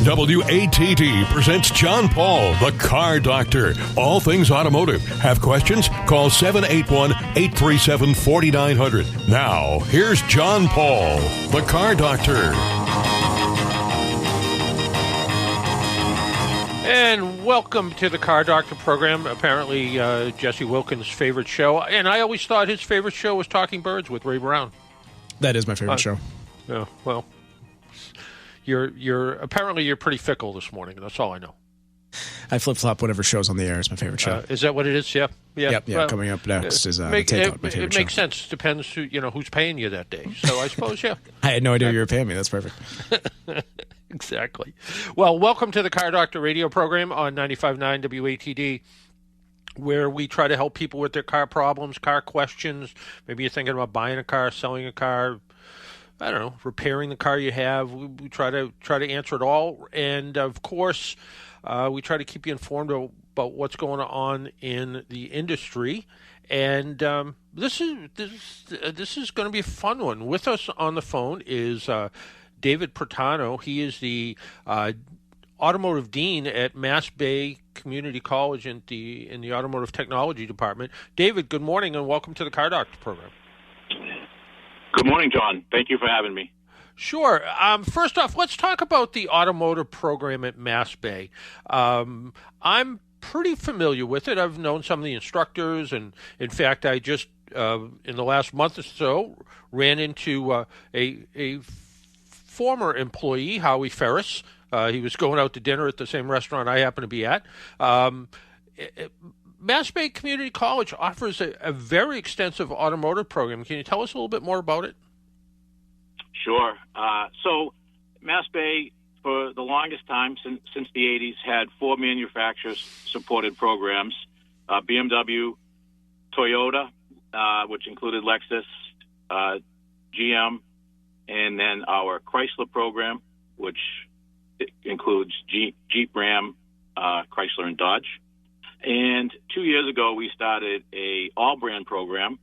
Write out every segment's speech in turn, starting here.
WATD presents John Paul, the Car Doctor. All things automotive. Have questions? Call 781-837-4900. Now, here's John Paul, the Car Doctor. And welcome to the Car Doctor program, apparently Jesse Wilkins' favorite show. And I always thought his favorite show was Talking Birds with Ray Brown. That is my favorite show. Yeah, well, you're pretty fickle this morning. That's all I know. I flip-flop whatever show's on the air is my favorite show. Is that what it is? Yeah. Yep, Well, coming up next is the Takeout, my favorite It makes sense. Depends who's paying you that day. So I suppose, yeah. I had no idea you were paying me. That's perfect. Exactly. Well, welcome to the Car Doctor radio program on 95.9 WATD, where we try to help people with their car problems, car questions. Maybe you're thinking about buying a car, selling a car, I don't know, repairing the car you have. We try to answer it all. And, of course, we try to keep you informed about what's going on in the industry. And this is going to be a fun one. With us on the phone is David Pertano. He is the automotive dean at Mass Bay Community College in the automotive technology department. David, good morning and welcome to the Car Doctor program. Good morning, John. Thank you for having me. Sure. First off, let's talk about the automotive program at Mass Bay. I'm pretty familiar with it. I've known some of the instructors, and in fact, I just in the last month or so ran into a former employee, Howie Ferris. He was going out to dinner at the same restaurant I happen to be at. Mass Bay Community College offers a very extensive automotive program. Can you tell us a little bit more about it? Sure. So Mass Bay, for the longest time, since the 80s, had 4 manufacturers-supported programs, BMW, Toyota, which included Lexus, GM, and then our Chrysler program, which includes Jeep, Ram, Chrysler, and Dodge. And 2 years ago, we started a all-brand program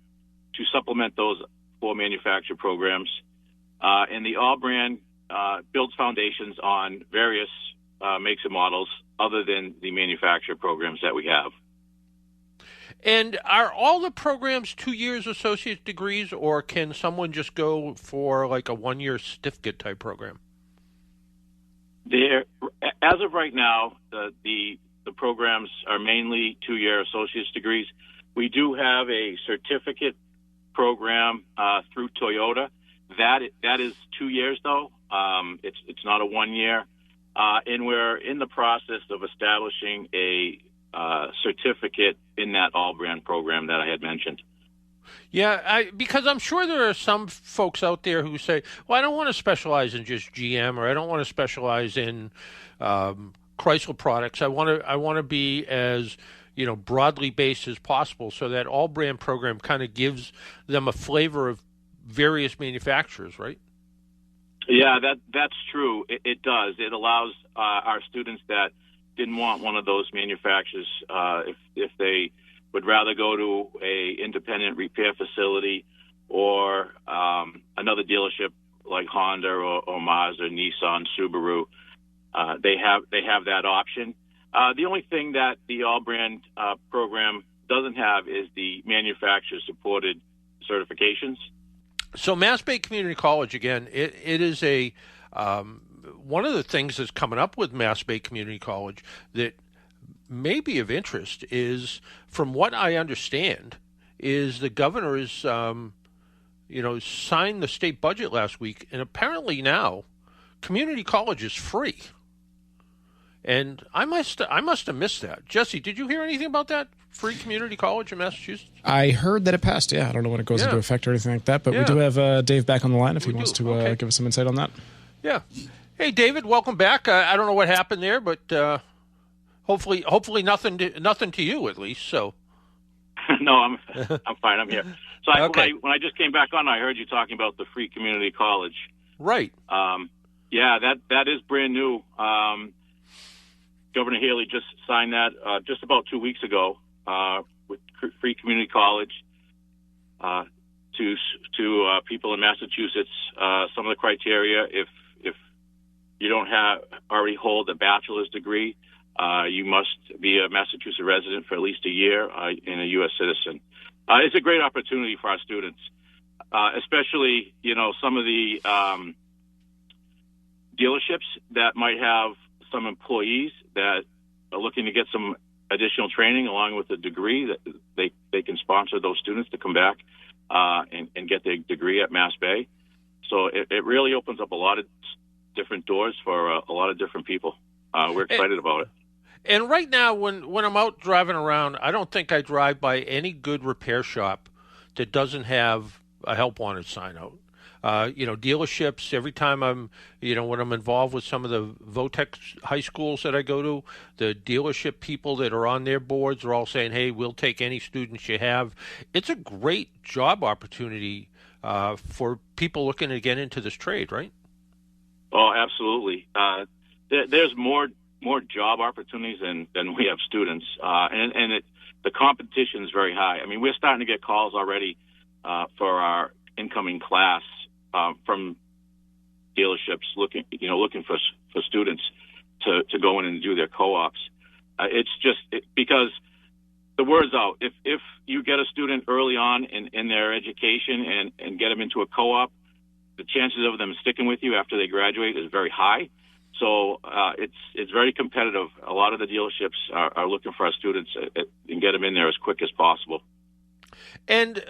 to supplement those 4 manufacturer programs. And the all-brand builds foundations on various makes and models other than the manufacturer programs that we have. And are all the programs 2 years associate degrees, or can someone just go for like a 1-year certificate type program? As of right now, the programs are mainly 2-year associate's degrees. We do have a certificate program through Toyota. That is 2 years, though. It's not a 1 year. And we're in the process of establishing a certificate in that all-brand program that I had mentioned. Yeah, because I'm sure there are some folks out there who say, well, I don't want to specialize in just GM, or I don't want to specialize in Chrysler products. I want to be as broadly based as possible, so that all-brand program kind of gives them a flavor of various manufacturers, right? Yeah, that's true. It does. It allows our students that didn't want one of those manufacturers, if they would rather go to a independent repair facility or another dealership like Honda or Mazda, Nissan, Subaru, they have that option. The only thing that the all-brand program doesn't have is the manufacturer-supported certifications. So Mass Bay Community College, again, it is a one of the things that's coming up with Mass Bay Community College that may be of interest is, from what I understand, is the governor is, signed the state budget last week, and apparently now community college is free. And I must have missed that. Jesse, did you hear anything about that? Free community college in Massachusetts? I heard that it passed, yeah. I don't know when it goes into effect or anything like that, but we do have Dave back on the line if he wants to give us some insight on that. Yeah. Hey, David, welcome back. I don't know what happened there, but hopefully nothing to you at least. So. No, I'm fine. I'm here. So when I just came back on, I heard you talking about the free community college. Right. Yeah, that is brand new. Governor Haley just signed that just about 2 weeks ago with free community college to people in Massachusetts. Some of the criteria, if you don't already hold a bachelor's degree. You must be a Massachusetts resident for at least a year and a U.S. citizen. It's a great opportunity for our students, especially, some of the dealerships that might have some employees that are looking to get some additional training along with a degree that they can sponsor those students to come back and get their degree at Mass Bay. So it really opens up a lot of different doors for a lot of different people. We're excited about it. And right now, when I'm out driving around, I don't think I drive by any good repair shop that doesn't have a help wanted sign out. Dealerships, every time when I'm involved with some of the Votex high schools that I go to, the dealership people that are on their boards are all saying, hey, we'll take any students you have. It's a great job opportunity for people looking to get into this trade, right? Oh, absolutely. There's more job opportunities than we have students, and the competition is very high. I mean, we're starting to get calls already for our incoming class from dealerships looking for students to go in and do their co-ops. It's just because the word's out. If you get a student early on in their education and get them into a co-op, the chances of them sticking with you after they graduate is very high. So it's very competitive. A lot of the dealerships are looking for our students and get them in there as quick as possible. And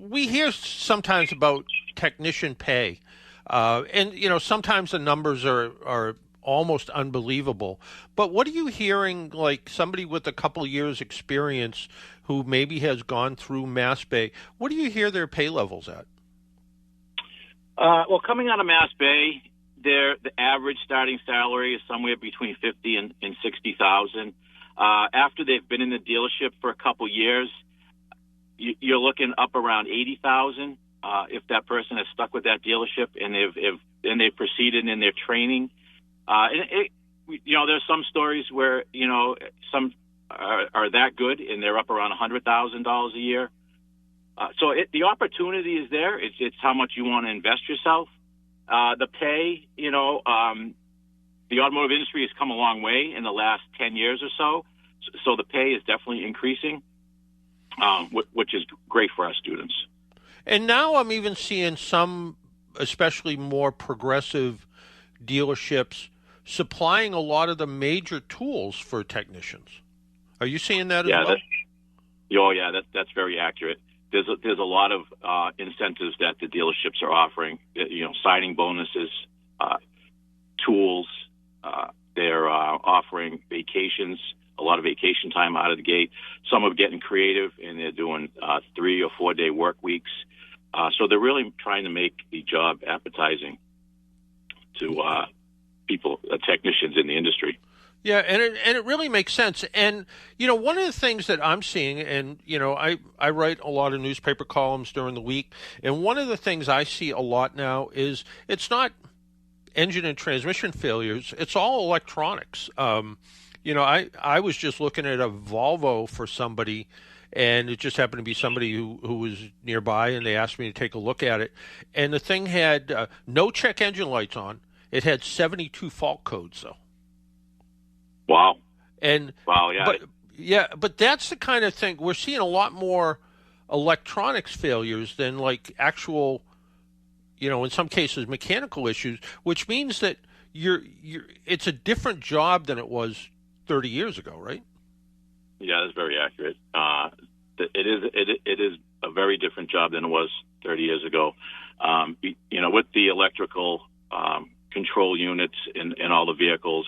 we hear sometimes about technician pay, and sometimes the numbers are almost unbelievable. But what are you hearing, like somebody with a couple years experience who maybe has gone through Mass Bay? What do you hear their pay levels at? Well, coming out of Mass Bay, the average starting salary is somewhere between $50,000 and $60,000. After they've been in the dealership for a couple years, you're looking up around $80,000 if that person has stuck with that dealership and they've proceeded in their training. There's some stories where some are that good and they're up around $100,000 a year. So the opportunity is there. It's how much you want to invest yourself. The pay, the automotive industry has come a long way in the last 10 years or so. So the pay is definitely increasing, which is great for our students. And now I'm even seeing some, especially more progressive dealerships, supplying a lot of the major tools for technicians. Are you seeing that as well? That's very accurate. There's a lot of incentives that the dealerships are offering. Signing bonuses, tools. They're offering vacations, a lot of vacation time out of the gate. Some are getting creative and they're doing 3 or 4 day work weeks. So they're really trying to make the job appetizing to people, technicians in the industry. Yeah, and it really makes sense. And, one of the things that I'm seeing, and, I write a lot of newspaper columns during the week, and one of the things I see a lot now is it's not engine and transmission failures, it's all electronics. I was just looking at a Volvo for somebody, and it just happened to be somebody who was nearby, and they asked me to take a look at it. And the thing had no check engine lights on. It had 72 fault codes, though. Wow. But that's the kind of thing we're seeing a lot more electronics failures than like actual, in some cases mechanical issues, which means that it's a different job than it was 30 years ago, right? Yeah, that's very accurate. It is a very different job than it was 30 years ago. With the electrical control units in all the vehicles,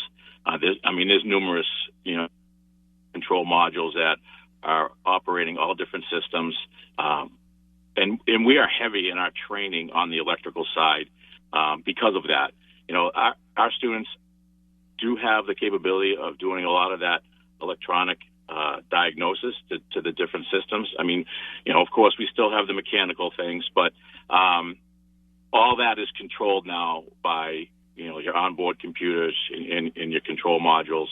there's numerous, control modules that are operating all different systems. And we are heavy in our training on the electrical side because of that. Our students do have the capability of doing a lot of that electronic diagnosis to the different systems. Of course, we still have the mechanical things, but all that is controlled now by your onboard computers and your control modules.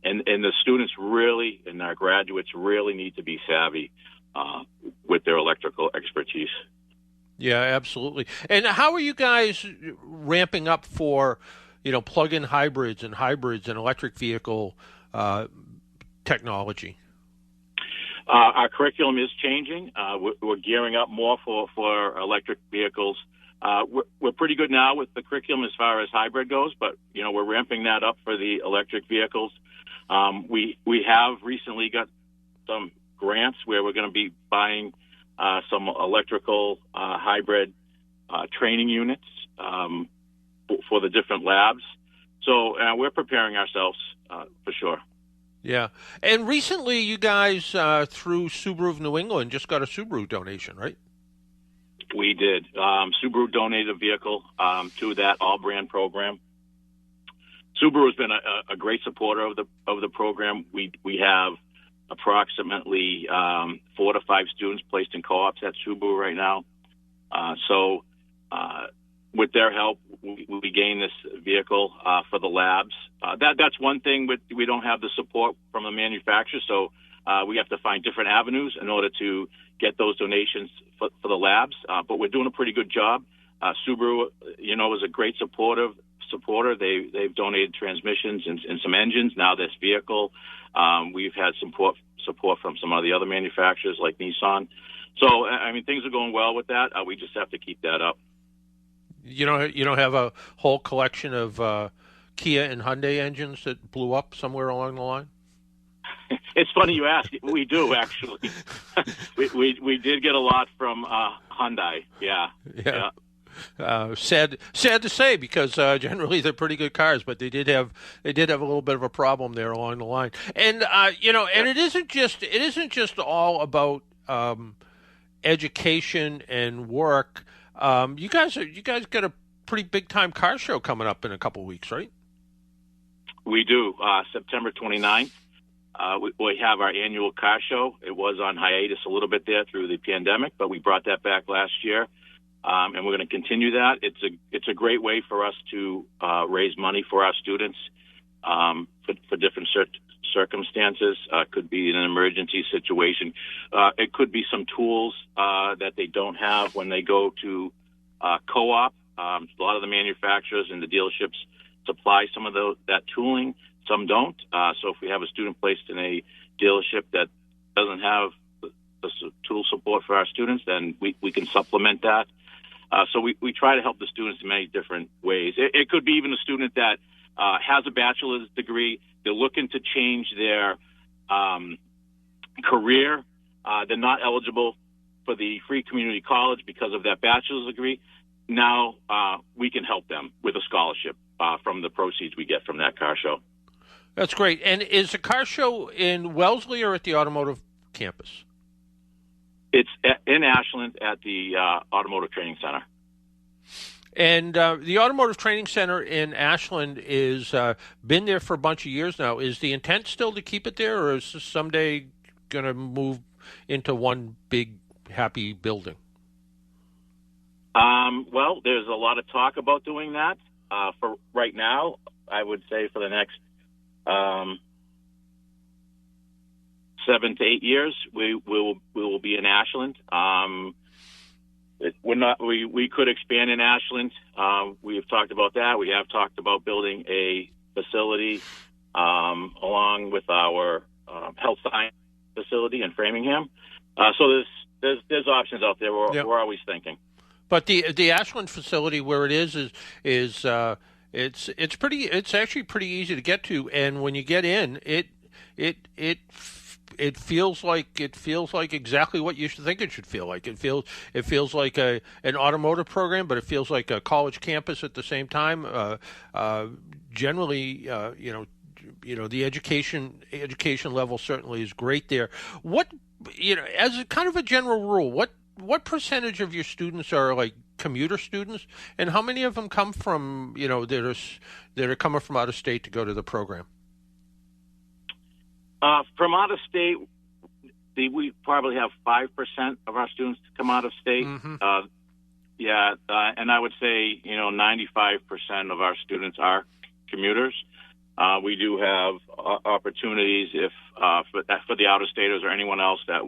And the students really, and our graduates really need to be savvy with their electrical expertise. Yeah, absolutely. And how are you guys ramping up for, plug-in hybrids and electric vehicle technology? Our curriculum is changing. We're gearing up more for electric vehicles. We're pretty good now with the curriculum as far as hybrid goes, but we're ramping that up for the electric vehicles. We have recently got some grants where we're going to be buying some electrical hybrid training units for the different labs. So we're preparing ourselves for sure. Yeah. And recently you guys, through Subaru of New England, just got a Subaru donation, right? We did. Subaru donated a vehicle to that all-brand program. Subaru has been a great supporter of the program. We have approximately 4 to 5 students placed in co-ops at Subaru right now. So with their help, we gained this vehicle for the labs. That's one thing. We don't have the support from the manufacturer, so we have to find different avenues in order to get those donations for the labs. But we're doing a pretty good job. Subaru, is a great supporter. They've donated transmissions and some engines. Now this vehicle, we've had support from some of the other manufacturers like Nissan. So things are going well with that. We just have to keep that up. You don't have a whole collection of Kia and Hyundai engines that blew up somewhere along the line? It's funny you ask. We do, actually. we did get a lot from Hyundai. Yeah. Sad to say, because generally they're pretty good cars, but they did have a little bit of a problem there along the line. And and it isn't just all about education and work. You guys got a pretty big time car show coming up in a couple of weeks, right? We do. September 29th. We have our annual car show. It was on hiatus a little bit there through the pandemic, but we brought that back last year, and we're going to continue that. It's a great way for us to raise money for our students for different circumstances. Could be in an emergency situation. It could be some tools that they don't have when they go to co-op. A lot of the manufacturers and the dealerships supply some of that tooling. Some don't. So if we have a student placed in a dealership that doesn't have the tool support for our students, then we can supplement that. So we try to help the students in many different ways. It could be even a student that has a bachelor's degree. They're looking to change their career. They're not eligible for the free community college because of that bachelor's degree. Now we can help them with a scholarship from the proceeds we get from that car show. That's great. And is the car show in Wellesley or at the automotive campus? It's in Ashland at the Automotive Training Center. And the Automotive Training Center in Ashland is been there for a bunch of years now. Is the intent still to keep it there, or is this someday going to move into one big, happy building? Well, there's a lot of talk about doing that. For right now, I would say for the next 7 to 8 years, we will be in Ashland. We could expand in Ashland. We have talked about that. We have talked about building a facility along with our health science facility in Framingham. So there's options out there. We're always thinking. But the Ashland facility where it is it's actually pretty easy to get to, and when you get in, it feels like exactly what you should think it should feel like. It feels like an automotive program, but it feels like a college campus at the same time. Generally, the education level certainly is great there. What, as a kind of a general rule, what percentage of your students are like commuter students, and how many of them come from that are coming from out of state to go to the program? From out of state, we probably have 5% of our students come out of state. Mm-hmm. And I would say 95% of our students are commuters. We do have opportunities if for the out of staters or anyone else that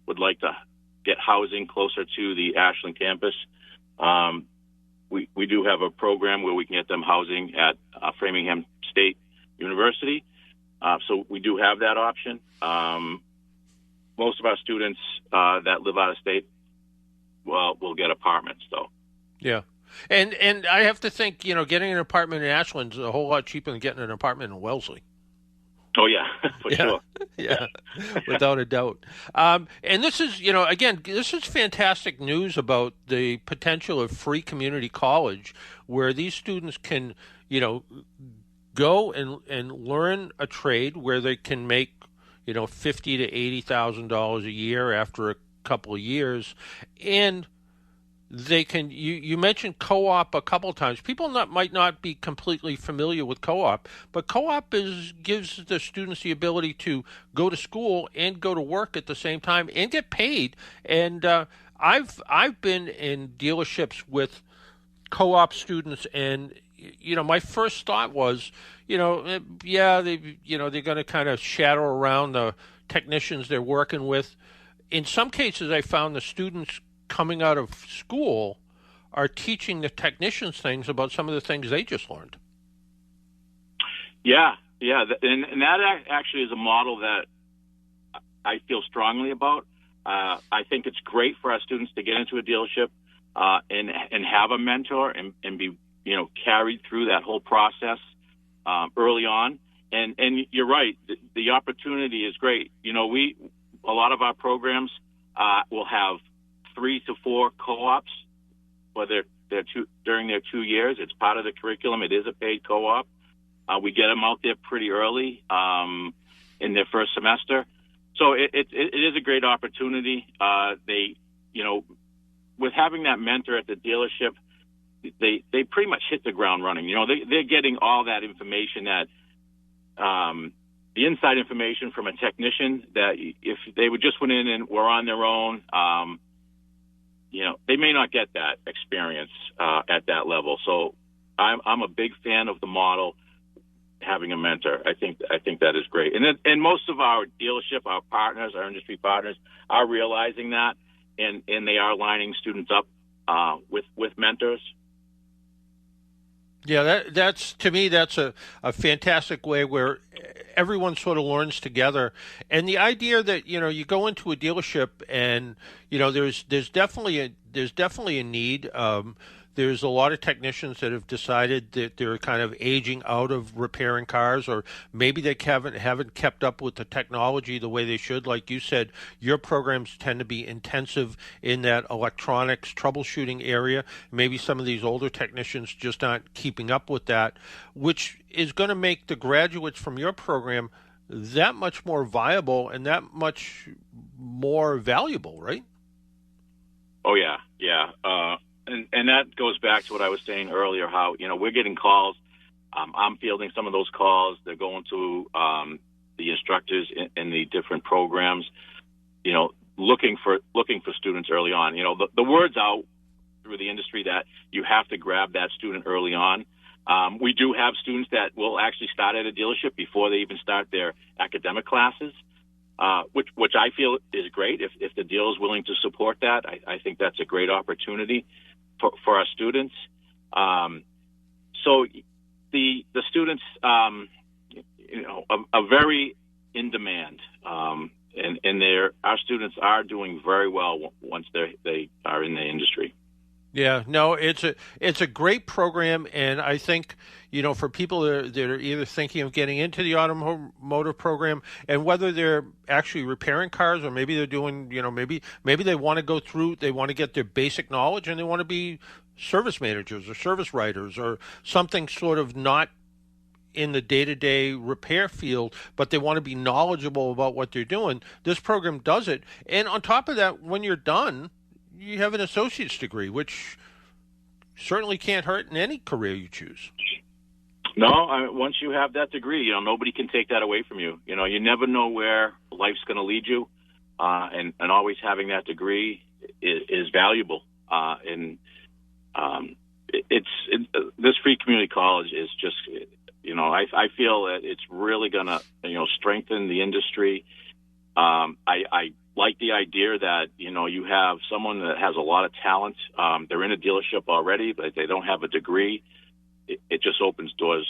would like to get housing closer to the Ashland campus. we do have a program where we can get them housing at Framingham State University. So we do have that option. Most of our students that live out of state, will get apartments, though. Yeah. And I have to think, getting an apartment in Ashland is a whole lot cheaper than getting an apartment in Wellesley. Oh, yeah, for sure. Yeah, without a doubt. And this is, again, this is fantastic news about the potential of free community college, where these students can, go and learn a trade where they can make, $50,000 to $80,000 a year after a couple of years, and they can. You mentioned co-op a couple of times. People might not be completely familiar with co-op, but co-op gives the students the ability to go to school and go to work at the same time and get paid. And I've been in dealerships with co-op students, and my first thought was, they're going to kind of shadow around the technicians they're working with. In some cases, I found the students coming out of school are teaching the technicians things about some of the things they just learned. Yeah, and that actually is a model that I feel strongly about. I think it's great for our students to get into a dealership and have a mentor and be carried through that whole process early on. And you're right, the opportunity is great. A lot of our programs will have 3 to 4 co-ops, whether they're during their 2 years. It's part of the curriculum. It is a paid co-op. We get them out there pretty early in their first semester. So it is a great opportunity. With having that mentor at the dealership, they pretty much hit the ground running. They're getting all that information that the inside information from a technician that if they would just went in and were on their own, they may not get that experience at that level. So I'm a big fan of the model, having a mentor. I think that is great. And most of our dealership, our partners, our industry partners are realizing that, and they are lining students up with mentors. Yeah, that's to me, that's a fantastic way where everyone sort of learns together. And the idea that, you go into a dealership and, there's definitely a need. There's a lot of technicians that have decided that they're kind of aging out of repairing cars, or maybe they haven't kept up with the technology the way they should. Like you said, your programs tend to be intensive in that electronics troubleshooting area. Maybe some of these older technicians just aren't keeping up with that, which is going to make the graduates from your program that much more viable and that much more valuable, right? Oh, yeah. And that goes back to what I was saying earlier, how, we're getting calls. I'm fielding some of those calls. They're going to the instructors in the different programs, looking for students early on. The word's out through the industry that you have to grab that student early on. We do have students that will actually start at a dealership before they even start their academic classes, which I feel is great. If the deal is willing to support that, I think that's a great opportunity for our students. So the students, are very in demand, and our students are doing very well once they are in the industry. Yeah, no, it's a great program, and I think, for people that are either thinking of getting into the automotive program, and whether they're actually repairing cars, or maybe they're doing, maybe they want to go through, they want to get their basic knowledge, and they want to be service managers or service writers or something sort of not in the day-to-day repair field, but they want to be knowledgeable about what they're doing. This program does it, and on top of that, when you're done, you have an associate's degree, which certainly can't hurt in any career you choose. No, once you have that degree, nobody can take that away from you. You never know where life's going to lead you, and always having that degree is valuable. This free community college is just, I feel that it's really going to, strengthen the industry. I like the idea that, you have someone that has a lot of talent. They're in a dealership already, but they don't have a degree. It just opens doors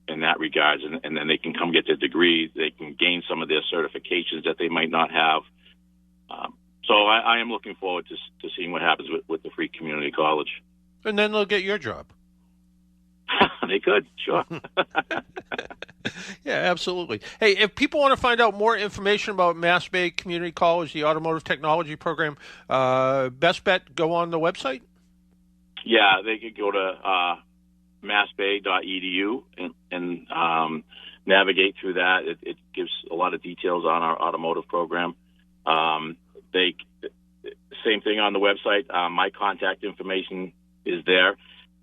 in that regards, and then they can come get their degree. They can gain some of their certifications that they might not have. So I am looking forward to seeing what happens with the free community college. And then they'll get your job. They could, sure. Yeah, absolutely. Hey, if people want to find out more information about Mass Bay Community College, the Automotive Technology Program, best bet, go on the website? Yeah, they could go to massbay.edu and navigate through that. It gives a lot of details on our automotive program. Same thing on the website. My contact information is there.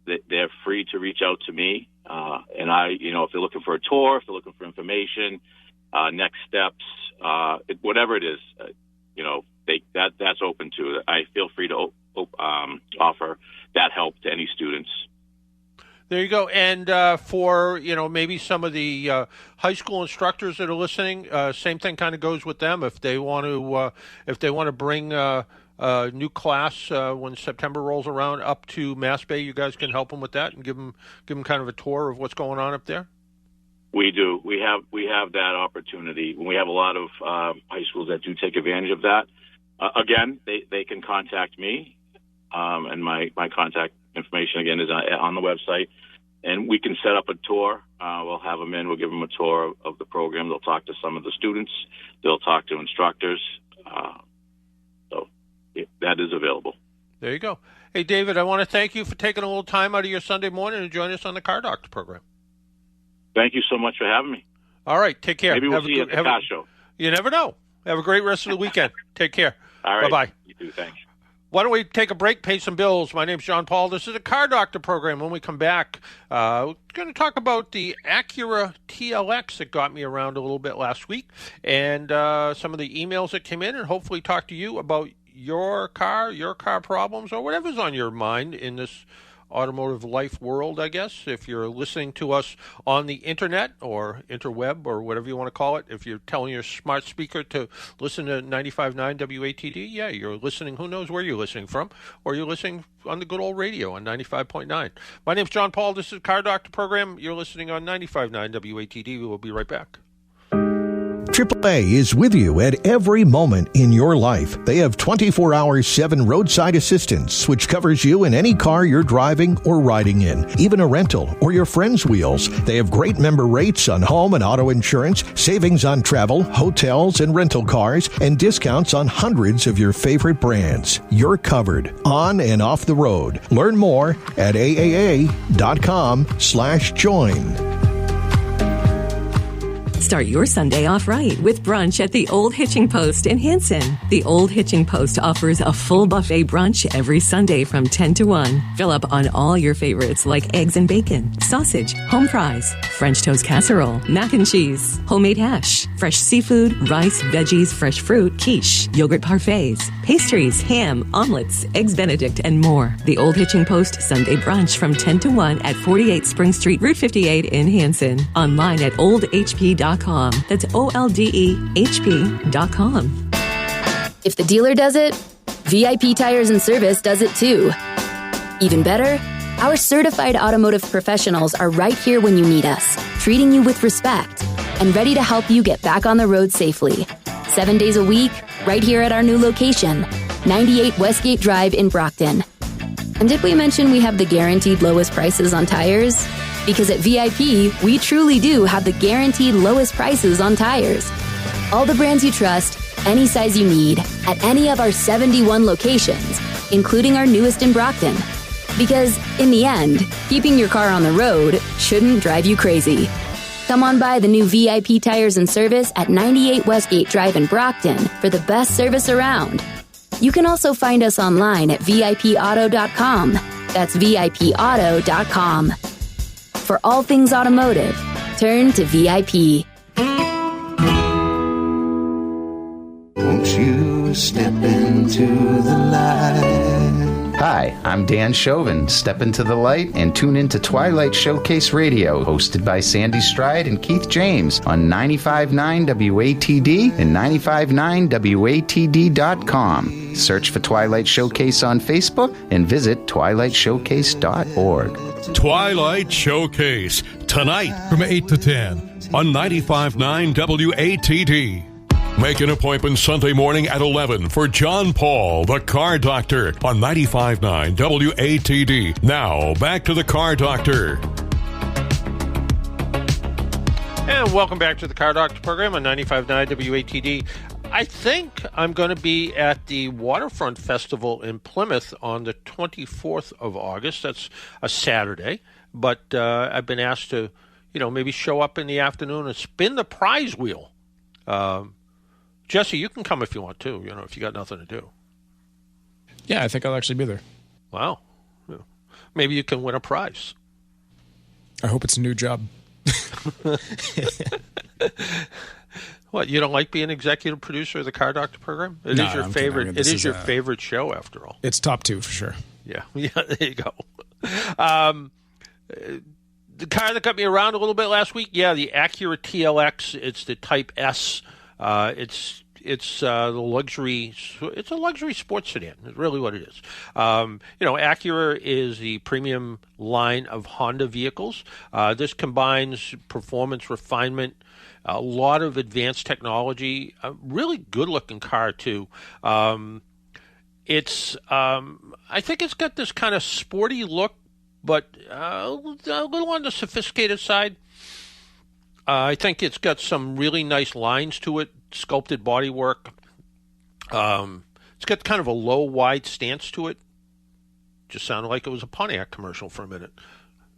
They're free to reach out to me. And if they're looking for a tour, if they're looking for information, next steps, whatever it is, that's open to. I feel free to offer that help to any students. There you go. And for, maybe some of the high school instructors that are listening, same thing kind of goes with them. If they want to bring a new class when September rolls around up to Mass Bay, you guys can help them with that and give them kind of a tour of what's going on up there. We do. We have that opportunity. We have a lot of high schools that do take advantage of that. Again, they can contact me, and my contact information again is on the website, and we can set up a tour. We'll have them in. We'll give them a tour of the program. They'll talk to some of the students. They'll talk to instructors. So that is available. There you go. Hey, David, I want to thank you for taking a little time out of your Sunday morning to join us on the Car Doctor program. Thank you so much for having me. All right, take care. Maybe we'll see you at the car show. You never know. Have a great rest of the weekend. Take care. All right. Bye-bye. You too. Thanks. Why don't we take a break, pay some bills? My name's John Paul. This is a Car Doctor program. When we come back, we're going to talk about the Acura TLX that got me around a little bit last week, and some of the emails that came in, and hopefully talk to you about your car problems, or whatever's on your mind in this automotive life world, I guess. If you're listening to us on the internet or interweb or whatever you want to call it, if you're telling your smart speaker to listen to 95.9 WATD, yeah, you're listening. Who knows where you're listening from, or you're listening on the good old radio on 95.9. My name's John Paul. This is Car Doctor program. You're listening on 95.9 WATD. We will be right back. AAA is with you at every moment in your life. They have 24/7 roadside assistance, which covers you in any car you're driving or riding in, even a rental or your friend's wheels. They have great member rates on home and auto insurance, savings on travel, hotels, and rental cars, and discounts on hundreds of your favorite brands. You're covered on and off the road. Learn more at aaa.com/join. Start your Sunday off right with brunch at the Old Hitching Post in Hanson. The Old Hitching Post offers a full buffet brunch every Sunday from 10 to 1. Fill up on all your favorites like eggs and bacon, sausage, home fries, French toast casserole, mac and cheese, homemade hash, fresh seafood, rice, veggies, fresh fruit, quiche, yogurt parfaits, pastries, ham, omelets, eggs Benedict, and more. The Old Hitching Post Sunday brunch from 10 to 1 at 48 Spring Street, Route 58 in Hanson. Online at oldhp.com. That's oldehp.com. If the dealer does it, VIP Tires and Service does it too. Even better, our certified automotive professionals are right here when you need us, treating you with respect and ready to help you get back on the road safely. 7 days a week, right here at our new location, 98 Westgate Drive in Brockton. And did we mention we have the guaranteed lowest prices on tires? Because at VIP, we truly do have the guaranteed lowest prices on tires. All the brands you trust, any size you need, at any of our 71 locations, including our newest in Brockton. Because, in the end, keeping your car on the road shouldn't drive you crazy. Come on by the new VIP Tires and Service at 98 Westgate Drive in Brockton for the best service around. You can also find us online at VIPauto.com. That's VIPauto.com. For all things automotive, turn to VIP. Won't you step into the light? Hi, Hi, I'm Dan Chauvin. Step into the light and tune into Twilight Showcase Radio, hosted by Sandy Stride and Keith James on 95.9 WATD and 95.9WATD.com. Search for Twilight Showcase on Facebook and visit twilightshowcase.org. Twilight Showcase, tonight from 8 to 10 on 95.9 WATD. Make an appointment Sunday morning at 11 for John Paul, the Car Doctor, on 95.9 WATD. Now, back to the Car Doctor. And welcome back to the Car Doctor program on 95.9 WATD. I think I'm going to be at the Waterfront Festival in Plymouth on the 24th of August. That's a Saturday. But I've been asked to, maybe show up in the afternoon and spin the prize wheel. Jesse, you can come if you want to, if you got nothing to do. Yeah, I think I'll actually be there. Wow. Maybe you can win a prize. I hope it's a new job. What, you don't like being executive producer of the Car Doctor program? It is your favorite. It is your favorite show, after all. It's top 2 for sure. Yeah, there you go. The car that got me around a little bit last week, the Acura TLX. It's the Type S. It's the luxury. It's a luxury sports sedan. It's really what it is. Acura is the premium line of Honda vehicles. This combines performance, refinement, a lot of advanced technology. A really good-looking car too. I think it's got this kind of sporty look, but a little on the sophisticated side. I think it's got some really nice lines to it, sculpted bodywork. It's got kind of a low, wide stance to it. Just sounded like it was a Pontiac commercial for a minute.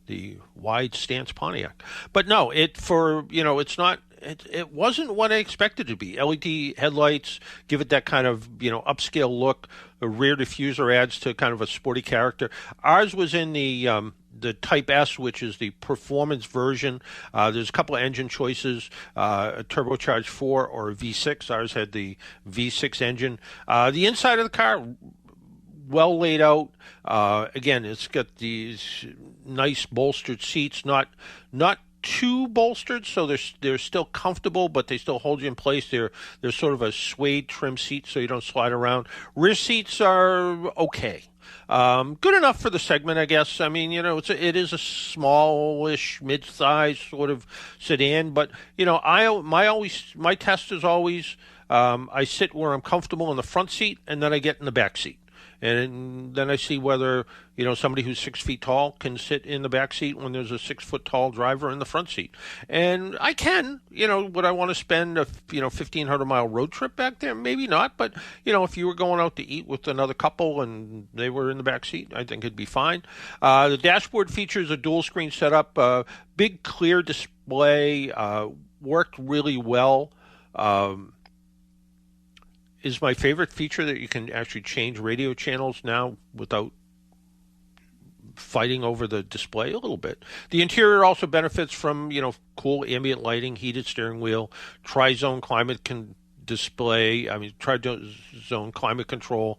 The wide stance Pontiac. But no, it's not. It wasn't what I expected it to be. LED headlights give it that kind of upscale look. The rear diffuser adds to kind of a sporty character. Ours was in the Type S, which is the performance version. There's a couple of engine choices, a turbocharged 4 or a V6. Ours had the V6 engine. The inside of the car, well laid out. Again, it's got these nice bolstered seats, not too bolstered, so they're still comfortable, but they still hold you in place. They're sort of a suede trim seat, so you don't slide around. Rear seats are okay. Good enough for the segment, I guess. I mean, it is a smallish, mid-size sort of sedan, but my test is always I sit where I'm comfortable in the front seat, and then I get in the back seat. And then I see whether, somebody who's 6 feet tall can sit in the back seat when there's a 6 foot tall driver in the front seat. And I can, would I want to spend a, 1,500 mile road trip back there? Maybe not. But, if you were going out to eat with another couple and they were in the back seat, I think it'd be fine. The dashboard features a dual screen setup, big clear display, worked really well. Is my favorite feature that you can actually change radio channels now without fighting over the display a little bit. The interior also benefits from, cool ambient lighting, heated steering wheel, tri-zone climate tri-zone climate control.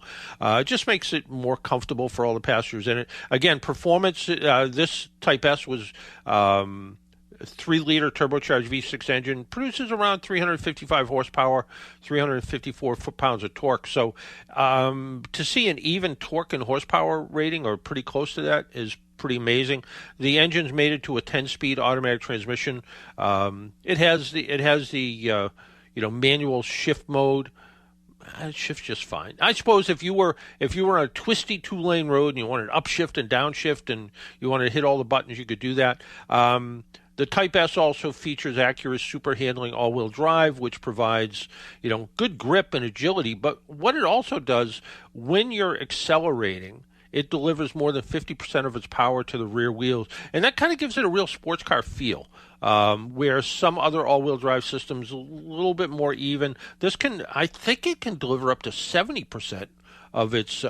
Just makes it more comfortable for all the passengers in it. Again, performance, this Type S was 3-liter turbocharged V6 engine, produces around 355 horsepower, 354 foot-pounds of torque. So to see an even torque and horsepower rating, or pretty close to that, is pretty amazing. The engine's mated to a 10-speed automatic transmission. It has the manual shift mode. It shifts just fine. I suppose if you were on a twisty 2-lane road and you wanted upshift and downshift and you wanted to hit all the buttons, you could do that. The Type S also features Acura's super handling all-wheel drive, which provides, good grip and agility. But what it also does, when you're accelerating, it delivers more than 50% of its power to the rear wheels. And that kind of gives it a real sports car feel, where some other all-wheel drive systems a little bit more even. I think it can deliver up to 70% of its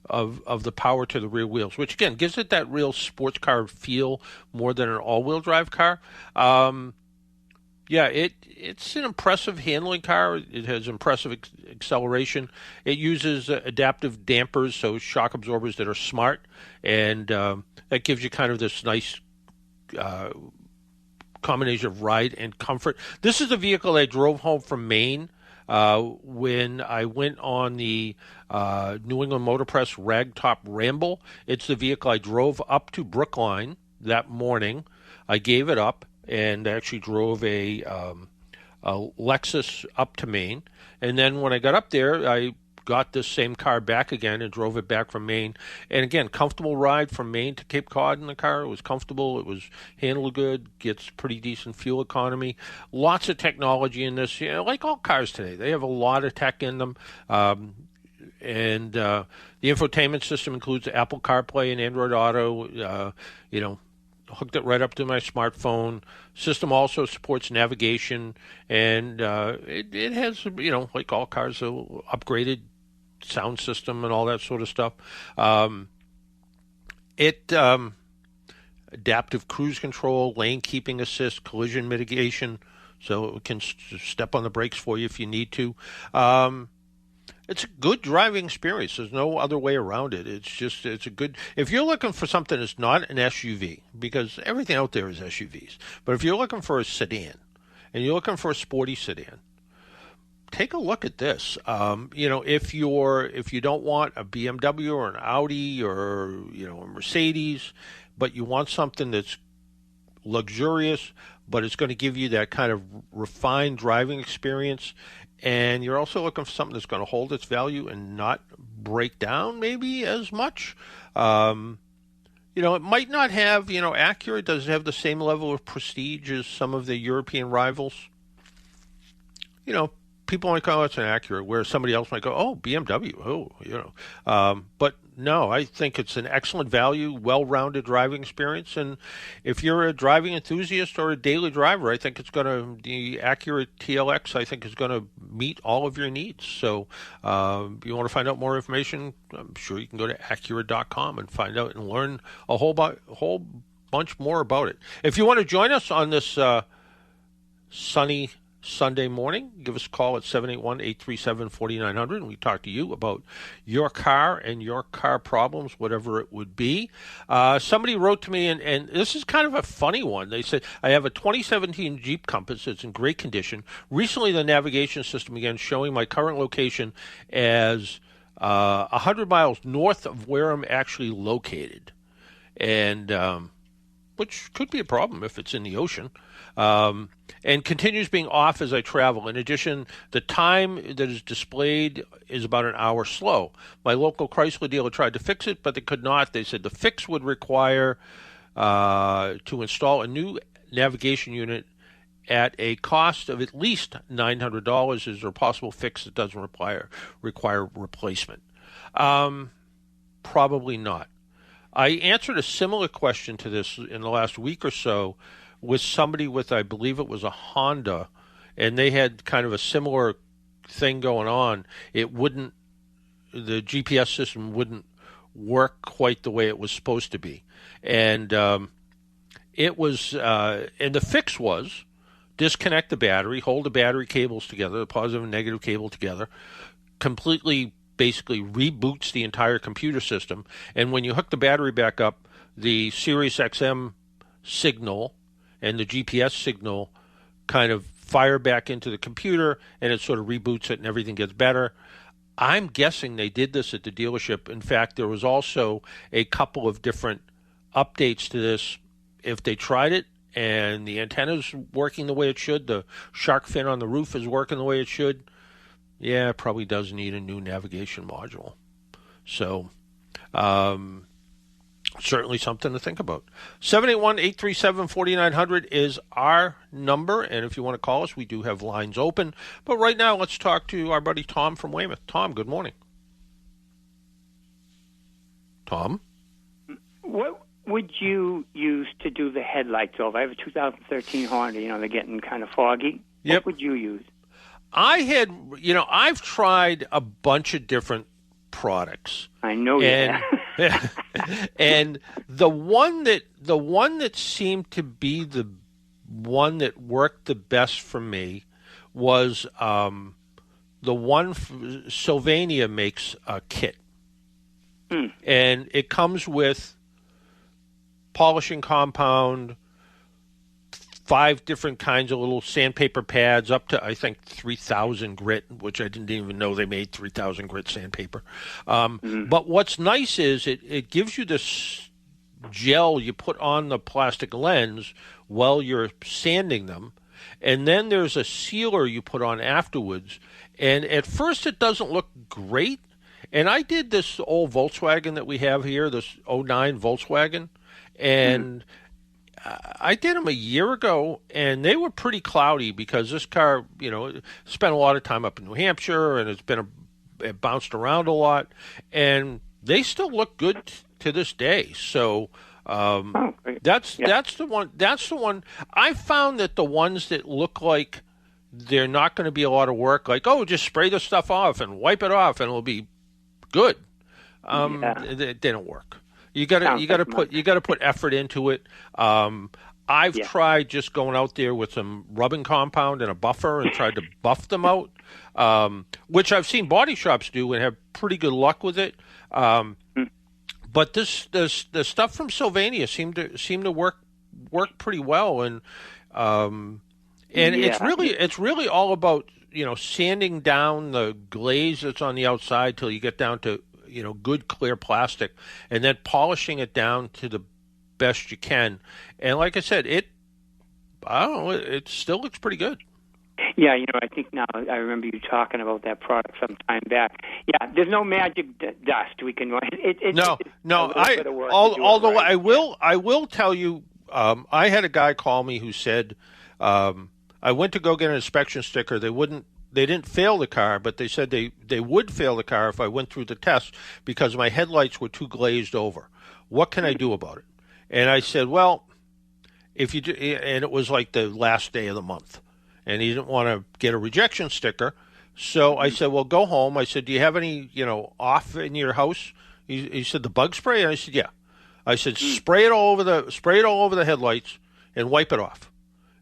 of the power to the rear wheels, which again gives it that real sports car feel more than an all-wheel drive car. Yeah, it's an impressive handling car. It has impressive acceleration. It uses adaptive dampers, so shock absorbers that are smart, and that gives you kind of this nice combination of ride and comfort. This is a vehicle I drove home from Maine when I went on the New England Motor Press Ragtop Ramble. It's the vehicle I drove up to Brookline that morning. I gave it up and actually drove a Lexus up to Maine. And then when I got up there, I got this same car back again and drove it back from Maine. And again, comfortable ride from Maine to Cape Cod in the car. It was comfortable. It was handled good, gets pretty decent fuel economy. Lots of technology in this, like all cars today. They have a lot of tech in them. And the infotainment system includes Apple CarPlay and Android Auto, hooked it right up to my smartphone. System also supports navigation, and it has, like all cars, upgraded sound system and all that sort of stuff. Adaptive cruise control, lane keeping assist, collision mitigation, so it can step on the brakes for you if you need to. It's a good driving experience. There's no other way around it. It's a good, if you're looking for something that's not an SUV, because everything out there is SUVs, but if you're looking for a sedan and you're looking for a sporty sedan, take a look at this. If you don't want a BMW or an Audi or, a Mercedes, but you want something that's luxurious, but it's going to give you that kind of refined driving experience, and you're also looking for something that's going to hold its value and not break down maybe as much. It might not have, Acura doesn't have the same level of prestige as some of the European rivals. People might go, oh, it's an Acura, where somebody else might go, oh, BMW, but no, I think it's an excellent value, well-rounded driving experience, and if you're a driving enthusiast or a daily driver, I think the Acura TLX, I think, is going to meet all of your needs. So if you want to find out more information, I'm sure you can go to Acura.com and find out and learn a whole bunch more about it. If you want to join us on this sunny Sunday morning, give us a call at 781-837-4900, and we talk to you about your car and your car problems, whatever it would be. Somebody wrote to me, and this is kind of a funny one. They said, I have a 2017 Jeep Compass. It's in great condition. Recently, the navigation system began showing my current location as 100 miles north of where I'm actually located, and which could be a problem if it's in the ocean. And continues being off as I travel. In addition, the time that is displayed is about an hour slow. My local Chrysler dealer tried to fix it, but they could not. They said the fix would require to install a new navigation unit at a cost of at least $900. Is there a possible fix that doesn't require replacement? Probably not. I answered a similar question to this in the last week or so with somebody with, I believe it was a Honda, and they had kind of a similar thing going on. The GPS system wouldn't work quite the way it was supposed to be. And it was, and the fix was disconnect the battery, hold the battery cables together, the positive and negative cable together, completely basically reboots the entire computer system. And when you hook the battery back up, the Sirius XM signal and the GPS signal kind of fire back into the computer, and it sort of reboots it and everything gets better. I'm guessing they did this at the dealership. In fact, there was also a couple of different updates to this. If they tried it and the antenna's working the way it should, the shark fin on the roof is working the way it should, yeah, it probably does need a new navigation module. So, certainly something to think about. 781-837-4900 is our number, and if you want to call us, we do have lines open. But right now, let's talk to our buddy Tom from Weymouth. Tom, good morning. Tom? What would you use to do the headlights over? I have a 2013 Honda, they're getting kind of foggy. Yep. What would you use? I've tried a bunch of different products. I know you. And the one that seemed to be the one that worked the best for me was the one Sylvania makes a kit. And it comes with polishing compound, 5 different kinds of little sandpaper pads, up to, I think, 3,000 grit, which I didn't even know they made 3,000 grit sandpaper. But what's nice is it gives you this gel you put on the plastic lens while you're sanding them. And then there's a sealer you put on afterwards. And at first it doesn't look great. And I did this old Volkswagen that we have here, this 09 Volkswagen, and I did them a year ago, and they were pretty cloudy because this car, spent a lot of time up in New Hampshire, and it bounced around a lot, and they still look good to this day. So that's the one. That's the one. I found that the ones that look like they're not going to be a lot of work, like, just spray the stuff off and wipe it off, and it'll be good. They don't work. You got to put effort into it. I've tried just going out there with some rubbing compound and a buffer and tried to buff them out, which I've seen body shops do and have pretty good luck with it. But the stuff from Sylvania seemed to work pretty well, and it's really all about sanding down the glaze that's on the outside till you get down to good clear plastic, and then polishing it down to the best you can. And like I said, it still looks pretty good. Yeah, I think now I remember you talking about that product some time back. Yeah, there's no magic dust we can. Although I will tell you, I had a guy call me who said, I went to go get an inspection sticker. They didn't fail the car, but they said they would fail the car if I went through the test because my headlights were too glazed over. What can I do about it? And I said, well, if you do, and it was like the last day of the month, and he didn't want to get a rejection sticker. So I said, well, go home. I said, do you have any, off in your house? He said, the bug spray? And I said, yeah. I said, spray it all over the headlights and wipe it off.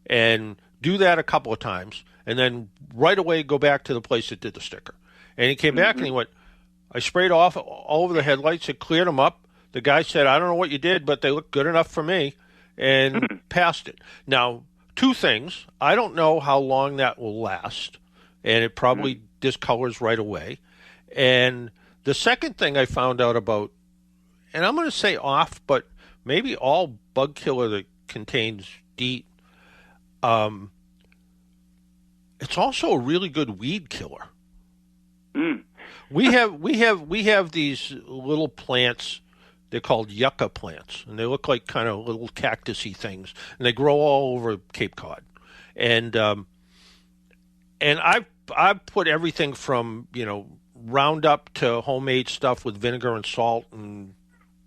And do that a couple of times, and then right away go back to the place that did the sticker. And he came back and he went, I sprayed off all over the headlights. It cleared them up. The guy said, I don't know what you did, but they look good enough for me, and passed it. Now, 2 things. I don't know how long that will last, and it probably discolors right away. And the second thing I found out about, and I'm going to say off, but maybe all bug killer that contains DEET, it's also a really good weed killer. We have these little plants. They're called yucca plants, and they look like kind of little cactusy things, and they grow all over Cape Cod. And I've put everything from Roundup to homemade stuff with vinegar and salt and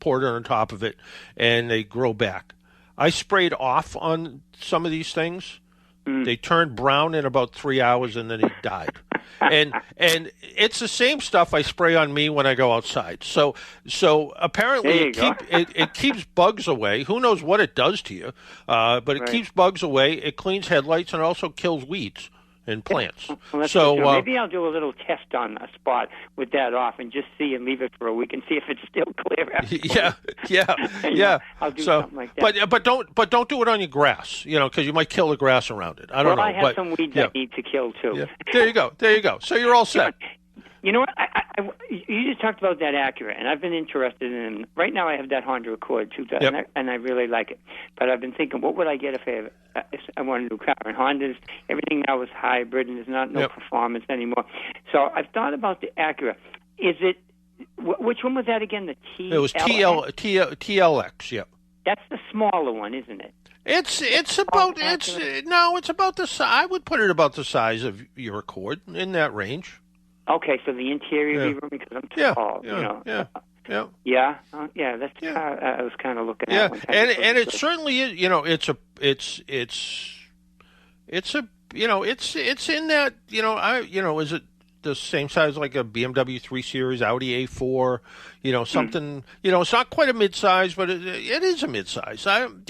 poured it on top of it, and they grow back. I sprayed off on some of these things. They turned brown in about 3 hours, and then he died. And it's the same stuff I spray on me when I go outside. So apparently it keeps bugs away. Who knows what it does to you? But it keeps bugs away. It cleans headlights, and it also kills weeds and plants. Well, so maybe I'll do a little test on a spot with that off and just see and leave it for a week and see if it's still clear. Yeah. I'll do something like that. But don't do it on your grass, because you might kill the grass around it. I don't know. I have some weeds I need to kill too. Yeah. There you go. So you're all set. You know what? You just talked about that Acura, and I've been interested in. Right now, I have that Honda Accord 2000, and I really like it. But I've been thinking, what would I get if I want a new car? And Honda's everything now is hybrid, and there's no performance anymore. So I've thought about the Acura. Is it? Which one was that again? The TLX. It was TLX. Yep. That's the smaller one, isn't it? It's about the size. I would put it about the size of your Accord, in that range. Okay, so the interior room, because I'm tall, Yeah. That's the car I was kind of looking at. And it certainly is. It's in that. Is it the same size like a BMW 3 Series, Audi A4, something. It's not quite a mid-size, but it is a mid-size. I thought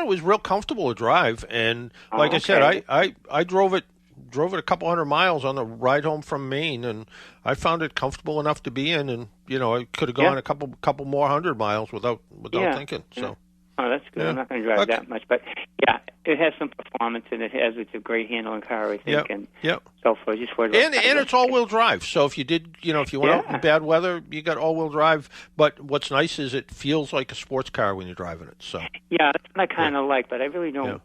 it was real comfortable to drive, and like I said, I drove it a couple hundred miles on the ride home from Maine, and I found it comfortable enough to be in, and I could have gone a couple more 100 miles without thinking. So. Oh, that's good. I'm not going to drive that much, but it has some performance, and it's a great handling car, I think, and so forth. And it's all-wheel drive. So if you did, if you went out in bad weather, you got all-wheel drive. But what's nice is it feels like a sports car when you're driving it. So that's what I kind of like, but I really don't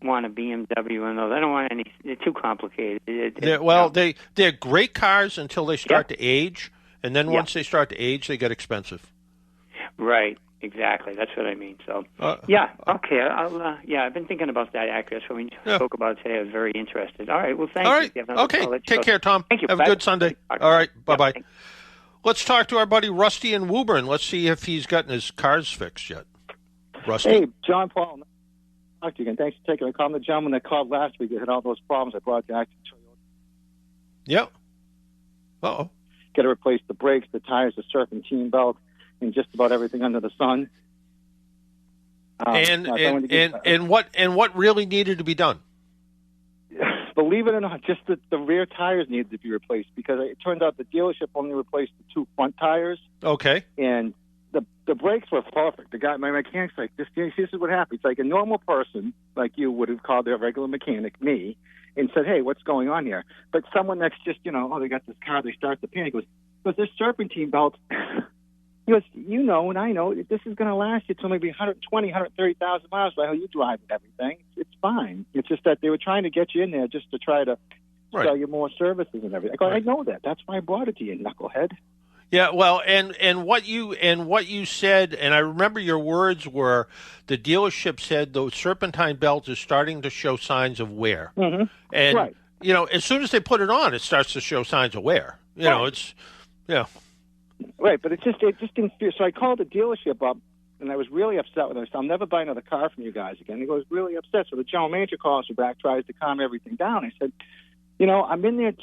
want a BMW one of those. I don't want any. They're too complicated. They're great cars until they start to age, and then once they start to age, they get expensive. Right. Exactly. That's what I mean. So, okay. I've been thinking about that Acura. So when you spoke about it today, I was very interested. All right. Well, thank you. All right. Okay. Take care, Tom. Thank you. Have a good Sunday. All right. Bye-bye. Let's talk to our buddy Rusty in Woburn. Let's see if he's gotten his cars fixed yet. Rusty. Hey, John Paul. Talk to you again. Thanks for taking the call. The gentleman that called last week that had all those problems, I brought back to Toyota. Yep. Uh-oh. Got to replace the brakes, the tires, the serpentine belt, and just about everything under the sun. And what really needed to be done? Believe it or not, just the rear tires needed to be replaced, because it turned out the dealership only replaced the two front tires. Okay. And the brakes were perfect. The guy, my mechanic's like, this is what happens. It's like a normal person like you would have called their regular mechanic, me, and said, hey, what's going on here? But someone that's just, they got this car, they start the panic, goes, this serpentine belt. He goes, and I know, this is going to last you till maybe 120, 130,000 miles by how you drive and everything. It's fine. It's just that they were trying to get you in there just to try to sell you more services and everything. I know that. That's why I brought it to you, knucklehead. Yeah, well, and what you said, and I remember your words were, the dealership said the serpentine belt is starting to show signs of wear. Mm-hmm. And, as soon as they put it on, it starts to show signs of wear. Right, but it just didn't feel. So I called the dealership up, and I was really upset with them. I said, I'll never buy another car from you guys again. He goes, really upset. So the general manager calls me back, tries to calm everything down. I said, I'm in there.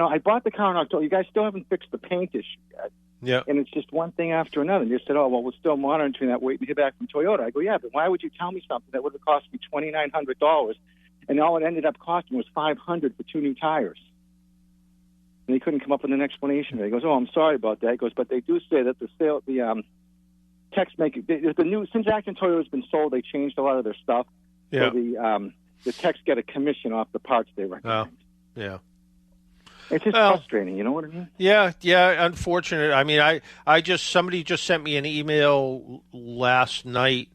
I bought the car in October. You guys still haven't fixed the paint issue yet. Yeah. And it's just one thing after another. And they said, we're still monitoring that, waiting to hear back from Toyota. I go, yeah, but why would you tell me something that would have cost me $2,900, and all it ended up costing was $500 for two new tires? And he couldn't come up with an explanation. He goes, I'm sorry about that. He goes, but they do say that the techs since Acton Toyota has been sold, they changed a lot of their stuff. Yeah. So the techs get a commission off the parts they recommend. Yeah. It's just frustrating, you know what I mean? Yeah, unfortunate. I mean, somebody just sent me an email last night.